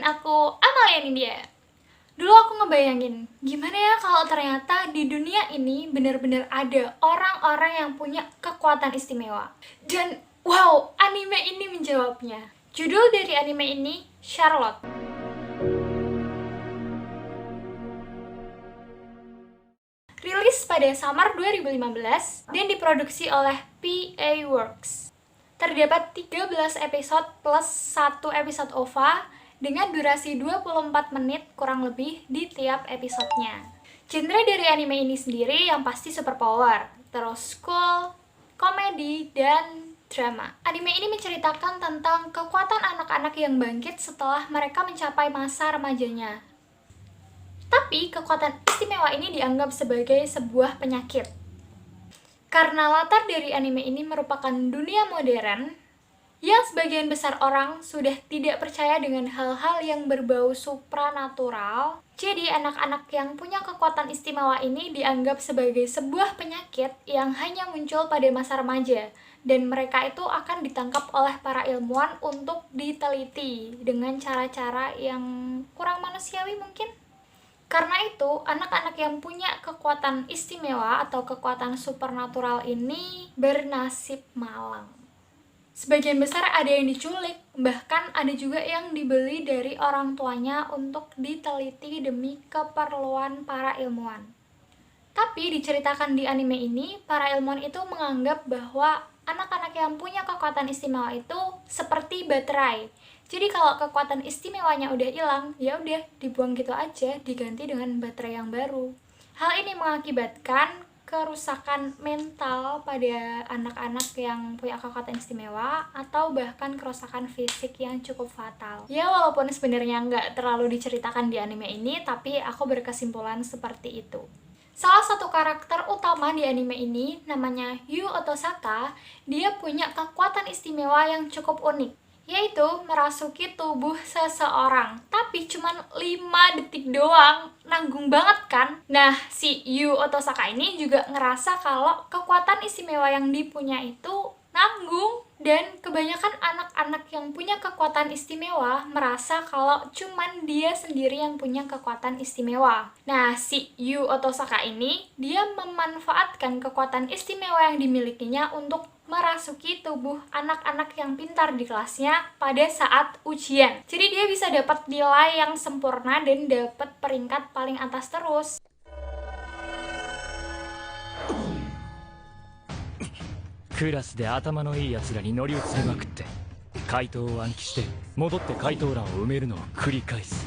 aku Amalia Nindya. Dulu aku ngebayangin, gimana ya kalau ternyata di dunia ini benar-benar ada orang-orang yang punya kekuatan istimewa. Dan wow, anime ini menjawabnya. Judul dari anime ini, Charlotte. Rilis pada summer 2015 dan diproduksi oleh PA Works. Terdapat 13 episode plus 1 episode OVA dengan durasi 24 menit kurang lebih di tiap episodenya. Genre dari anime ini sendiri yang pasti superpower, terus cool, komedi, dan drama. Anime ini menceritakan tentang kekuatan anak-anak yang bangkit setelah mereka mencapai masa remajanya. Tapi kekuatan istimewa ini dianggap sebagai sebuah penyakit. Karena latar dari anime ini merupakan dunia modern, yang sebagian besar orang sudah tidak percaya dengan hal-hal yang berbau supranatural, jadi anak-anak yang punya kekuatan istimewa ini dianggap sebagai sebuah penyakit yang hanya muncul pada masa remaja, dan mereka itu akan ditangkap oleh para ilmuwan untuk diteliti dengan cara-cara yang kurang manusiawi mungkin. Karena itu, anak-anak yang punya kekuatan istimewa atau kekuatan supernatural ini bernasib malang. Sebagian besar ada yang diculik, bahkan ada juga yang dibeli dari orang tuanya untuk diteliti demi keperluan para ilmuwan. Tapi diceritakan di anime ini, para ilmuwan itu menganggap bahwa anak-anak yang punya kekuatan istimewa itu seperti baterai. Jadi kalau kekuatan istimewanya udah hilang, ya udah dibuang gitu aja, diganti dengan baterai yang baru. Hal ini mengakibatkan kerusakan mental pada anak-anak yang punya kekuatan istimewa atau bahkan kerusakan fisik yang cukup fatal. Ya walaupun sebenarnya nggak terlalu diceritakan di anime ini, tapi aku berkesimpulan seperti itu. Salah satu karakter utama di anime ini namanya Yu Otosaka, dia punya kekuatan istimewa yang cukup unik, yaitu merasuki tubuh seseorang, tapi cuman 5 detik doang. Nanggung banget kan? Nah, si Yu Otosaka ini juga ngerasa kalau kekuatan istimewa yang dipunya itu nanggung. Dan kebanyakan anak-anak yang punya kekuatan istimewa merasa kalau cuman dia sendiri yang punya kekuatan istimewa. Nah, si Yu Otosaka ini, dia memanfaatkan kekuatan istimewa yang dimilikinya untuk merasuki tubuh anak-anak yang pintar di kelasnya pada saat ujian. Jadi dia bisa dapat nilai yang sempurna dan dapat peringkat paling atas terus. クラスで頭のいいやつらに乗り移りまくって回答を暗記して戻って回答欄を埋めるのを繰り返す。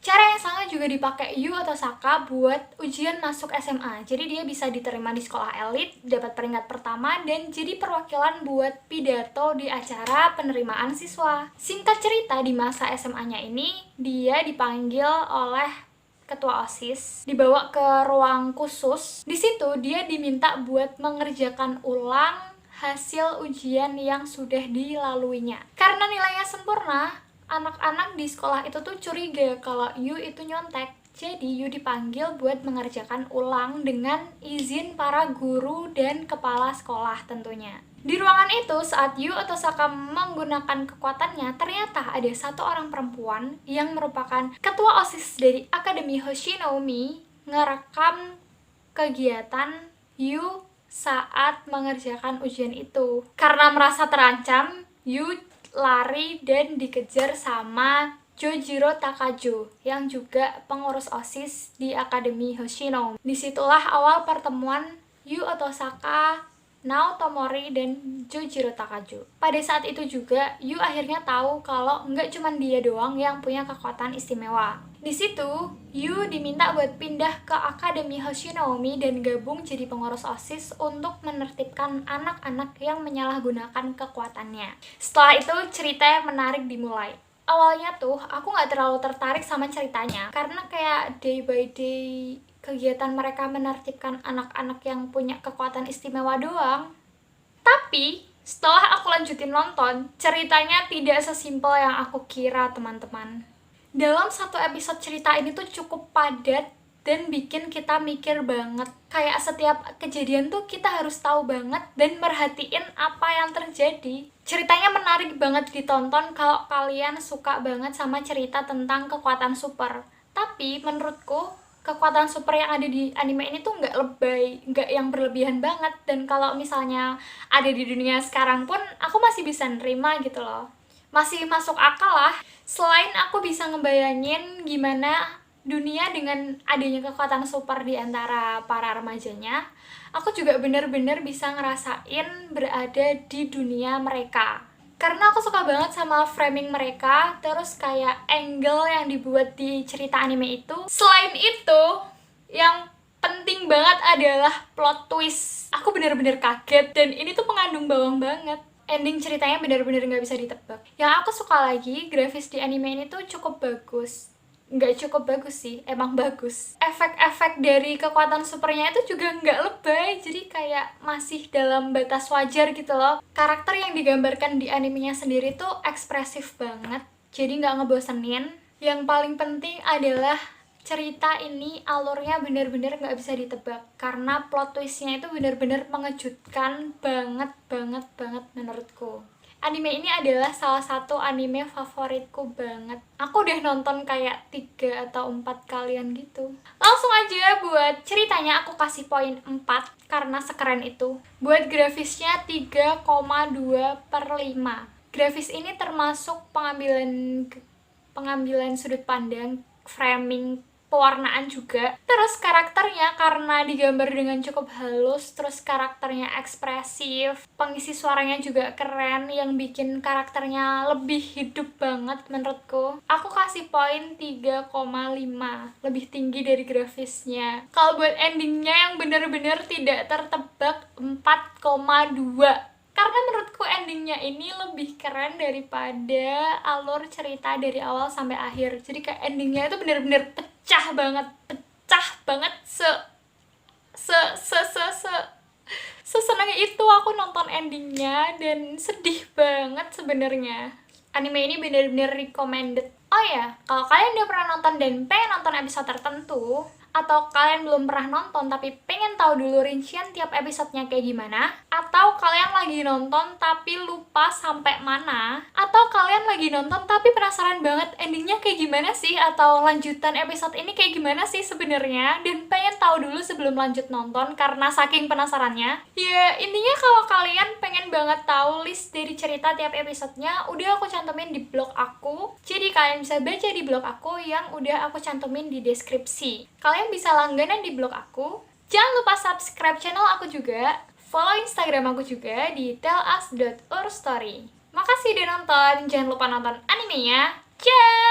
Cara yang sama juga dipakai Yu Otosaka buat ujian masuk SMA. Jadi dia bisa diterima di sekolah elit, dapat peringkat pertama, dan jadi perwakilan buat pidato di acara penerimaan siswa. Singkat cerita, di masa SMA-nya ini, dia dipanggil oleh ketua OSIS, dibawa ke ruang khusus. Di situ dia diminta buat mengerjakan ulang hasil ujian yang sudah dilaluinya. Karena nilainya sempurna, anak-anak di sekolah itu tuh curiga kalau Yu itu nyontek. Jadi Yu dipanggil buat mengerjakan ulang dengan izin para guru dan kepala sekolah tentunya. Di ruangan itu, saat Yu Otosaka menggunakan kekuatannya, ternyata ada satu orang perempuan yang merupakan ketua OSIS dari Akademi Hoshinoumi ngerekam kegiatan Yu saat mengerjakan ujian itu. Karena merasa terancam, Yu lari dan dikejar sama Jojiro Takaju yang juga pengurus OSIS di Akademi Hoshinoumi. Disitulah awal pertemuan Yu Otosaka, Naotomori, dan Jojiro Takaju. Pada saat itu juga, Yu akhirnya tahu kalau nggak cuma dia doang yang punya kekuatan istimewa. Di situ, Yu diminta buat pindah ke Akademi Hoshinoumi dan gabung jadi pengurus OSIS untuk menertibkan anak-anak yang menyalahgunakan kekuatannya. Setelah itu, cerita yang menarik dimulai. Awalnya tuh, aku nggak terlalu tertarik sama ceritanya, karena kayak day by day kegiatan mereka menertibkan anak-anak yang punya kekuatan istimewa doang. Tapi, setelah aku lanjutin nonton, ceritanya tidak sesimpel yang aku kira, teman-teman. Dalam satu episode cerita ini tuh cukup padat dan bikin kita mikir banget. Kayak setiap kejadian tuh kita harus tahu banget dan merhatiin apa yang terjadi. Ceritanya menarik banget ditonton kalau kalian suka banget sama cerita tentang kekuatan super. Tapi menurutku kekuatan super yang ada di anime ini tuh nggak lebay, nggak yang berlebihan banget. Dan kalau misalnya ada di dunia sekarang pun aku masih bisa nerima gitu loh, masih masuk akal lah. Selain aku bisa ngebayangin gimana dunia dengan adanya kekuatan super di antara para remajanya, aku juga bener-bener bisa ngerasain berada di dunia mereka. Karena aku suka banget sama framing mereka, terus kayak angle yang dibuat di cerita anime itu. Selain itu, yang penting banget adalah plot twist. Aku bener-bener kaget, dan ini tuh mengandung bawang banget. Ending ceritanya bener-bener gak bisa ditebak. Yang aku suka lagi, grafis di anime ini tuh cukup bagus. Nggak cukup bagus sih, emang bagus. Efek-efek dari kekuatan supernya itu juga nggak lebay, jadi kayak masih dalam batas wajar gitu loh. Karakter yang digambarkan di animenya sendiri tuh ekspresif banget, jadi nggak ngebosenin. Yang paling penting adalah cerita ini alurnya bener-bener nggak bisa ditebak, karena plot twistnya itu bener-bener mengejutkan banget menurutku. Anime ini adalah salah satu anime favoritku banget. Aku udah nonton kayak 3 atau 4 kalian gitu. Langsung aja buat ceritanya aku kasih poin 4 karena sekeren itu. Buat grafisnya 3,2/5. Grafis ini termasuk pengambilan sudut pandang, framing, pewarnaan juga. Terus karakternya karena digambar dengan cukup halus, terus karakternya ekspresif, pengisi suaranya juga keren yang bikin karakternya lebih hidup banget menurutku. Aku kasih poin 3,5, lebih tinggi dari grafisnya. Kalau buat endingnya yang bener-bener tidak tertebak, 4,2. Karena menurutku endingnya ini lebih keren daripada alur cerita dari awal sampai akhir. Jadi kayak endingnya itu bener-bener pecah banget sesenangnya itu aku nonton endingnya, dan sedih banget sebenarnya. Anime ini bener-bener recommended. Oh ya, kalau kalian udah pernah nonton dan pengen nonton episode tertentu, atau kalian belum pernah nonton tapi pengen tahu dulu rincian tiap episodenya kayak gimana, atau kalian lagi nonton tapi lupa sampai mana, atau kalian lagi nonton tapi penasaran banget endingnya kayak gimana sih, atau lanjutan episode ini kayak gimana sih sebenarnya, dan pengen tahu dulu sebelum lanjut nonton karena saking penasarannya, ya intinya kalau kalian pengen banget tahu list dari cerita tiap episodenya, udah aku cantumin di blog aku. Jadi kalian bisa baca di blog aku yang udah aku cantumin di deskripsi. Kalian bisa langganan di blog aku. Jangan lupa subscribe channel aku juga. Follow Instagram aku juga di tellas.urstory. Makasih udah nonton. Jangan lupa nonton animenya. Ciao!